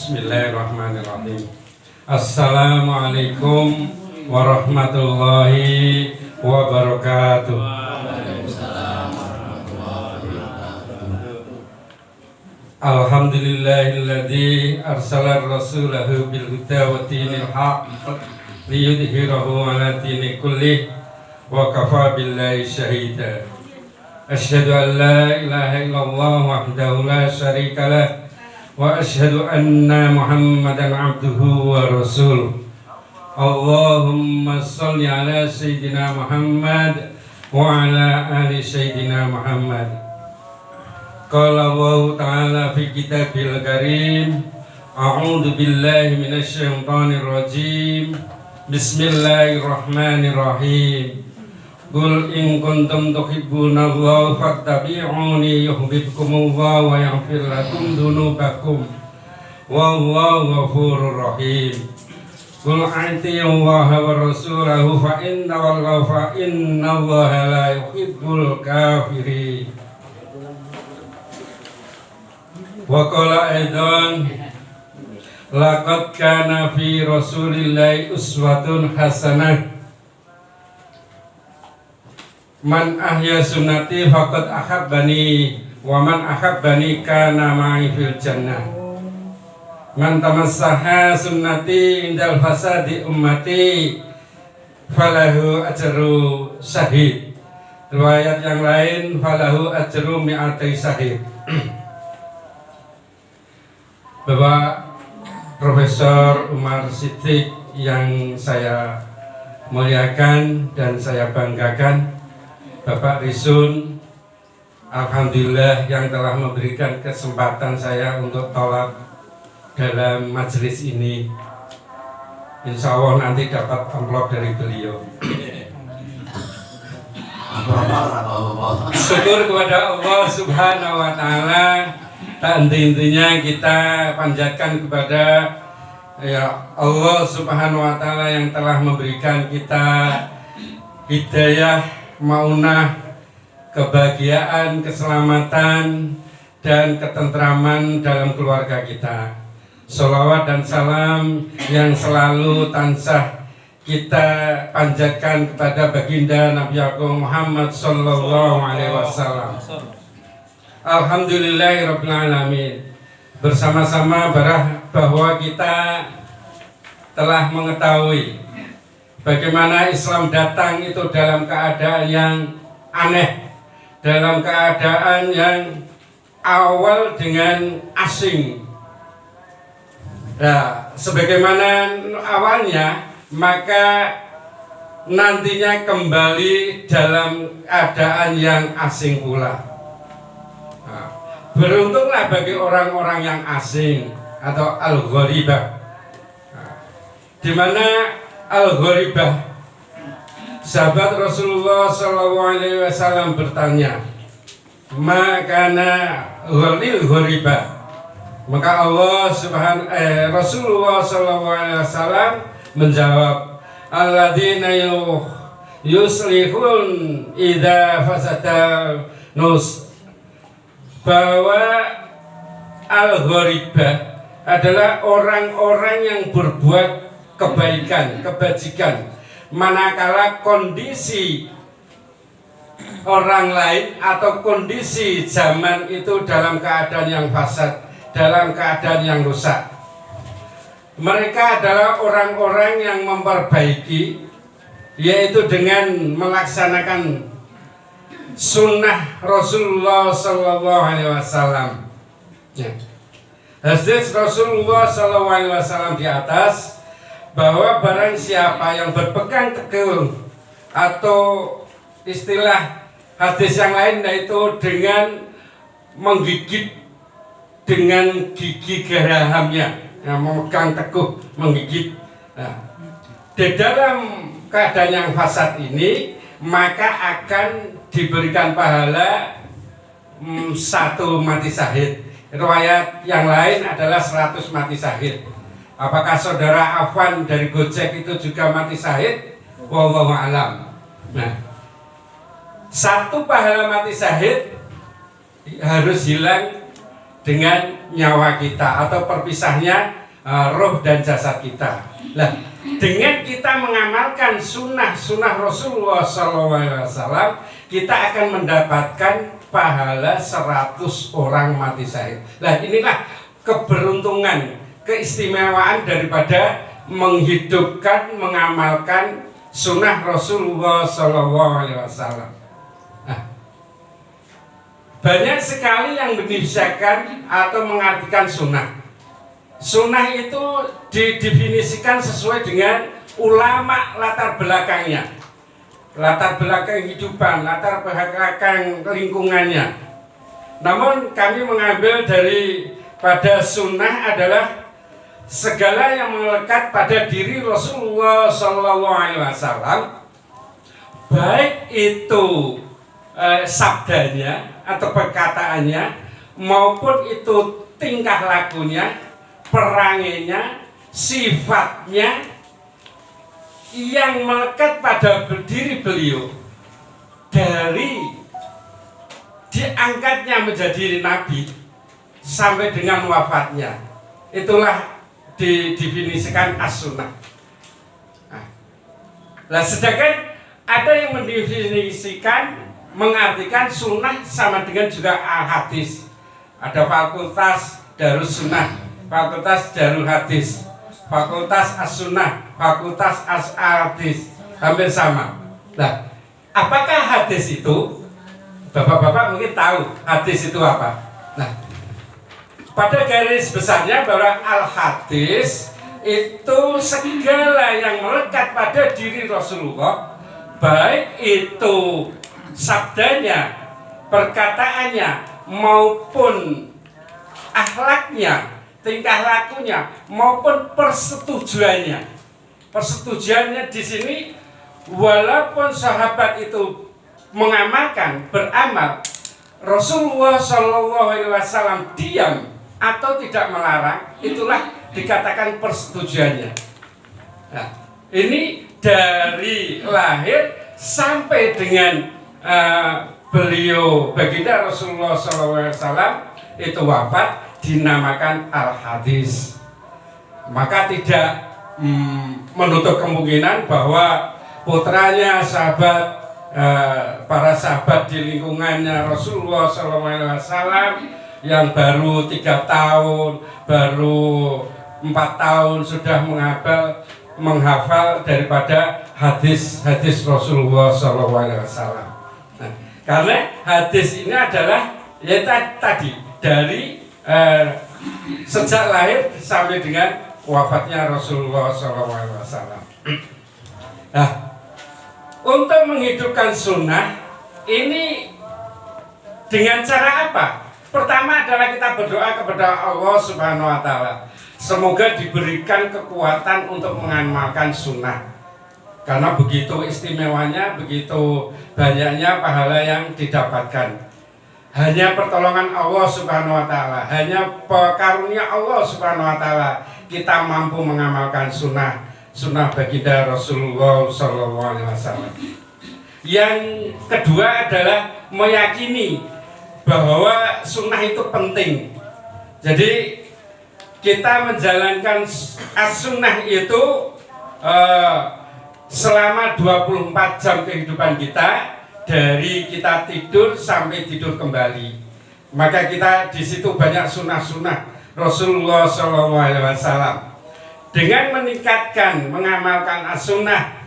Bismillahirrahmanirrahim. Assalamualaikum warahmatullahi wabarakatuh. Alhamdulillahilladzi arsala rasulahu bil huda wa dinil haqq liyudhhirahu 'ala dini kullih wa kafa billahi syahida. Asyhadu an la ilaha illallah wahdahu la syarika lah wa asyhadu anna Muhammadan abduhu wa rasuluh. Allahumma shalli ala sayyidina Muhammad wa ala ali sayyidina Muhammad. Qala Allah ta'ala fi kitabil karim, a'udzu billahi minasy syaithanir rajim. Bismillahirrahmanirrahim. Qul in kuntum tuhibbunallaha fattabi'uni yuhibbukumullahu wa yaghfir lakum dzunubakum wallahu ghafurur rahim. Qul atii'ullaha wa rasulahu fa in tawallaw fa innallaha la yuhibbul kafirin. Wa qala aidan laqad kana fi rasulillahi uswatun hasanah. Man ahya sunnati faqad ahabbani wa man ahabbani kana ma'i fil jannah. Man tamassaha sunnati indal fasadi ummati falahu ajru syahid. Riwayat yang lain falahu ajru mi'ati syahid. Bapak Profesor Umar Siddiq yang saya muliakan dan saya banggakan, Bapak Risun, alhamdulillah yang telah memberikan kesempatan saya untuk tolak dalam majelis ini. Insya Allah nanti dapat amplop dari beliau. Syukur kepada Allah Subhanahu wa Ta'ala. Tak henti-hentinya kita panjatkan kepada ya Allah Subhanahu wa Ta'ala yang telah memberikan kita hidayah, maunah, kebahagiaan, keselamatan, dan ketentraman dalam keluarga kita. Sholawat dan salam yang selalu tansah kita panjatkan kepada baginda Nabi Agung Muhammad Sallallahu Alaihi Wasallam. Alhamdulillahirabbil alamin. Bersama-sama bahwa kita telah mengetahui bagaimana Islam datang itu dalam keadaan yang aneh, dalam keadaan yang awal dengan asing. Nah, sebagaimana awalnya, maka nantinya kembali dalam keadaan yang asing pula. Nah, beruntunglah bagi orang-orang yang asing atau al-gharibah, di mana al-gharibah, sahabat Rasulullah SAW bertanya, makana ghalil gharibah. Maka Rasulullah SAW menjawab, alladzina yuslihun idza fasada nus, bahwa al-gharibah adalah orang-orang yang berbuat kebaikan, kebajikan manakala kondisi orang lain atau kondisi zaman itu dalam keadaan yang fasad, dalam keadaan yang rusak. Mereka adalah orang-orang yang memperbaiki, yaitu dengan melaksanakan sunnah Rasulullah Sallallahu Alaihi Wasallam. Hadis Rasulullah Sallallahu Alaihi Wasallam di atas, bahwa barang siapa yang berpegang teguh, atau istilah hadis yang lain yaitu dengan menggigit dengan gigi gerahamnya, memegang teguh, menggigit. Nah, di dalam keadaan yang fasad ini, maka akan diberikan pahala 1 mati syahid. Riwayat yang lain adalah 100 mati syahid. Apakah saudara Afwan dari Gojek itu juga mati syahid? Wallahu a'lam. Nah, 1 pahala mati syahid harus hilang dengan nyawa kita atau perpisahnya roh dan jasad kita. Nah, dengan kita mengamalkan sunnah Rasulullah SAW, kita akan mendapatkan pahala 100 orang mati syahid. Nah, inilah keberuntungan, keistimewaan daripada menghidupkan, mengamalkan sunnah Rasulullah SAW. Nah, banyak sekali yang mendefinisikan atau mengartikan sunnah. Sunnah itu didefinisikan sesuai dengan ulama latar belakangnya, latar belakang kehidupan, latar belakang lingkungannya. Namun kami mengambil pada sunnah adalah segala yang melekat pada diri Rasulullah SAW, baik itu sabdanya atau perkataannya maupun itu tingkah lakunya, perangainya, sifatnya yang melekat pada diri beliau dari diangkatnya menjadi nabi sampai dengan wafatnya. Itulah didefinisikan as-sunnah. Nah, sedangkan ada yang mendefinisikan, mengartikan sunnah sama dengan juga al-hadis. Ada fakultas Darus Sunnah, fakultas Darul Hadis, fakultas as-sunnah, fakultas as-hadis, hampir sama. Nah, apakah hadis itu? Bapak-bapak mungkin tahu hadis itu apa. Nah, pada garis besarnya bahwa al-hadis itu segala yang melekat pada diri Rasulullah, baik itu sabdanya, perkataannya, maupun akhlaknya, tingkah lakunya, maupun persetujuannya. Persetujuannya di sini, walaupun sahabat itu mengamalkan, beramal, Rasulullah SAW diam atau tidak melarang, itulah dikatakan persetujuannya. Nah, ini dari lahir sampai dengan beliau baginda Rasulullah SAW itu wafat, dinamakan al-hadis. Maka tidak menutup kemungkinan bahwa putranya para sahabat di lingkungannya Rasulullah SAW yang baru 3 tahun, baru 4 tahun sudah menghafal daripada hadis Rasulullah SAW. Nah, karena hadis ini adalah ya tadi dari sejak lahir sampai dengan wafatnya Rasulullah SAW. Nah, untuk menghidupkan sunnah ini dengan cara apa? Pertama adalah kita berdoa kepada Allah Subhanahu wa Ta'ala. Semoga diberikan kekuatan untuk mengamalkan sunnah. Karena begitu istimewanya, begitu banyaknya pahala yang didapatkan. Hanya pertolongan Allah Subhanahu wa Ta'ala, hanya karunia Allah Subhanahu wa Ta'ala kita mampu mengamalkan sunnah baginda Rasulullah SAW. Yang kedua adalah meyakini bahwa sunnah itu penting. Jadi kita menjalankan as-sunnah itu selama 24 jam kehidupan kita, dari kita tidur sampai tidur kembali. Maka kita di situ banyak sunnah-sunnah Rasulullah SAW. Dengan meningkatkan, mengamalkan as-sunnah,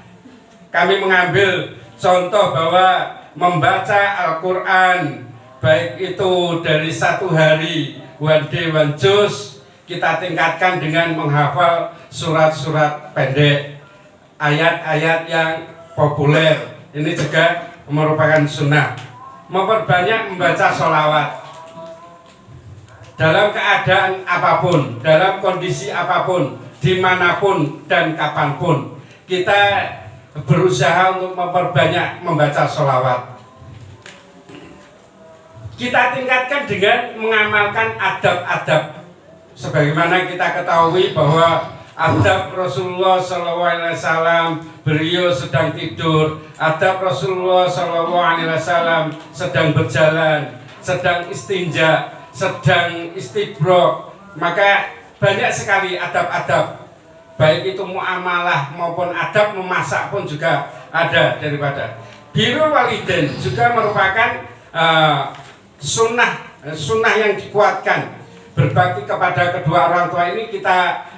kami mengambil contoh bahwa membaca Al-Quran, baik itu dari 1 hari, one day, one juz, kita tingkatkan dengan menghafal surat-surat pendek, ayat-ayat yang populer. Ini juga merupakan sunnah. Memperbanyak membaca sholawat dalam keadaan apapun, dalam kondisi apapun, dimanapun dan kapanpun, kita berusaha untuk memperbanyak membaca sholawat. Kita tingkatkan dengan mengamalkan adab-adab. Sebagaimana kita ketahui bahwa adab Rasulullah SAW, beliau sedang tidur. Adab Rasulullah SAW sedang berjalan, sedang istinja, sedang istibro, maka banyak sekali adab-adab, baik itu muamalah maupun adab memasak pun juga ada daripada. Birrul walidain juga merupakan sunnah yang dikuatkan. Berbakti kepada kedua orang tua ini kita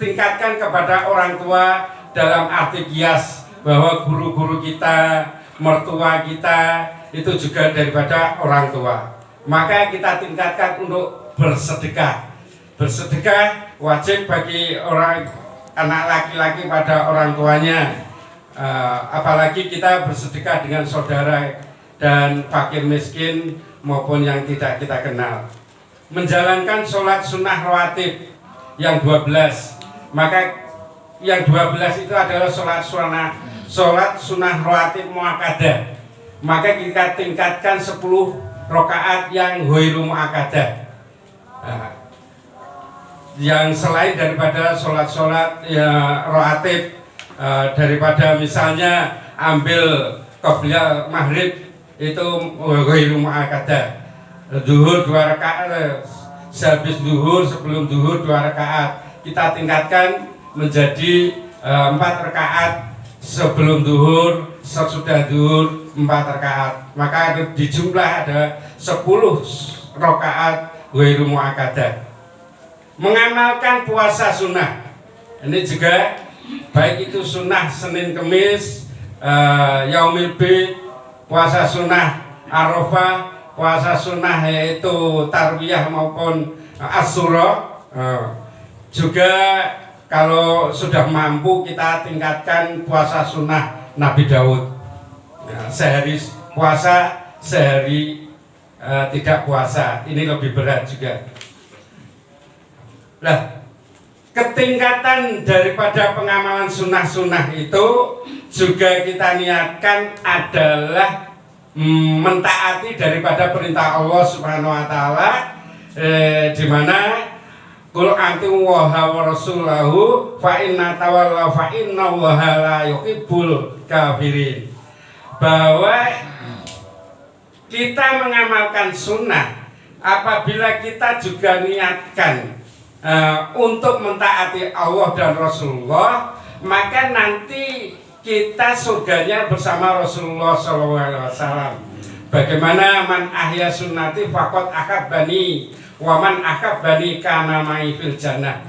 tingkatkan kepada orang tua dalam arti kias, bahwa guru-guru kita, mertua kita itu juga daripada orang tua. Maka kita tingkatkan untuk bersedekah. Bersedekah wajib bagi orang anak laki-laki pada orang tuanya. Apalagi kita bersedekah dengan saudara dan fakir miskin maupun yang tidak kita kenal. Menjalankan sholat sunnah rawatib yang 12, maka yang 12 itu adalah sholat sunnah rawatib muakkadah, maka kita tingkatkan 10 rakaat yang ghairu muakkadah, yang selain daripada sholat ya, rawatib, daripada misalnya ambil qobliyah maghrib itu ghairu muakkadah, zuhur 2 rakaat, sehabis zuhur, sebelum zuhur 2 rakaat, kita tingkatkan menjadi 4 rakaat sebelum zuhur, sesudah zuhur 4 rakaat, maka di jumlah ada 10 rakaat ghairu muakkadah. Mengamalkan puasa sunnah, ini juga baik itu sunnah Senin Kemis, Yaumil Bid, puasa sunnah Arafah, puasa sunnah yaitu Tarwiyah maupun Asyura. Juga kalau sudah mampu kita tingkatkan puasa sunnah Nabi Daud, sehari puasa, sehari tidak puasa, ini lebih berat juga. Nah, ketingkatan daripada pengamalan sunnah-sunnah itu juga kita niatkan adalah mentaati daripada perintah Allah Subhanahu wa taala, di mana qul antu wa rasulahu fa inna tawallaw fa inna Allaha la yuhibbul kafirin. Bahwa kita mengamalkan sunnah apabila kita juga niatkan untuk mentaati Allah dan Rasulullah, maka nanti kita surganya bersama Rasulullah SAW. Bagaimana man ahya sunnati faqad ahabbani wa man ahabbani kana ma'i fil jannah.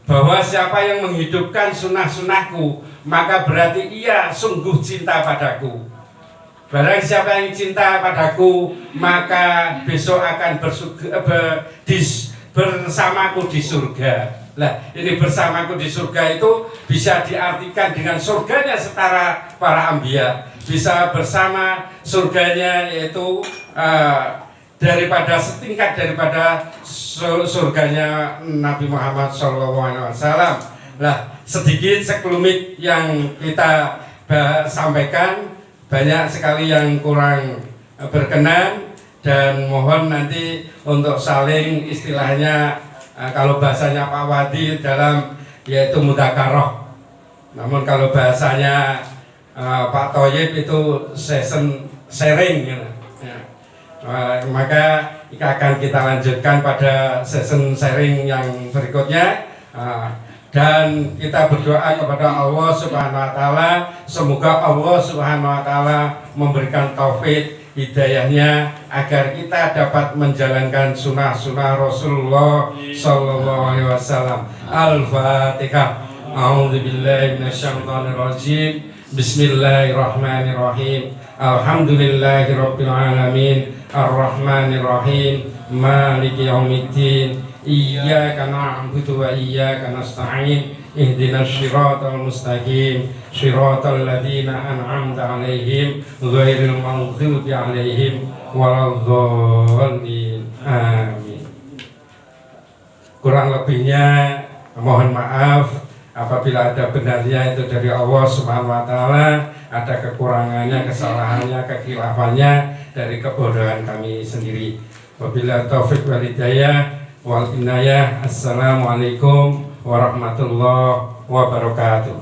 Bahwa siapa yang menghidupkan sunnah-sunnahku, maka berarti ia sungguh cinta padaku. Barang siapa yang cinta padaku, maka besok akan bersamaku di surga. Nah, ini bersamaku di surga itu bisa diartikan dengan surganya setara para anbiya, bisa bersama surganya yaitu daripada setingkat daripada surganya Nabi Muhammad SAW. Nah, sedikit sekelumit yang kita sampaikan, banyak sekali yang kurang berkenan, dan mohon nanti untuk saling istilahnya, kalau bahasanya Pak Wadi dalam yaitu mudzakarah, namun kalau bahasanya Pak Thoyib itu session sharing ya. Maka akan kita lanjutkan pada session sharing yang berikutnya, dan kita berdoa kepada Allah Subhanahu wa taala, semoga Allah Subhanahu wa taala memberikan taufik hidayahnya agar kita dapat menjalankan sunnah-sunnah Rasulullah Sallallahu Alaihi Wasallam. Al-Fatihah. A'udzubillahi minasyaitonirrajim. Bismillahirrahmanirrahim. Alhamdulillahirabbil alamin. Ar-Rahmanirrahim. Maliki yaumiddin. Iyyaka na'budu wa iyyaka nasta'in. Ihdinas siratal mustaqim, siratal ladzina an'amta 'alaihim ghairil maghdubi 'alaihim waladdallin. Amin. Kurang lebihnya mohon maaf apabila ada benarnya itu dari Allah Subhanahu wa taala, ada kekurangannya, kesalahannya, kekhilaafannya dari kebodohan kami sendiri. Wabillahi taufik wal hidayah wal inayah. Assalamualaikum warahmatullahi wabarakatuh.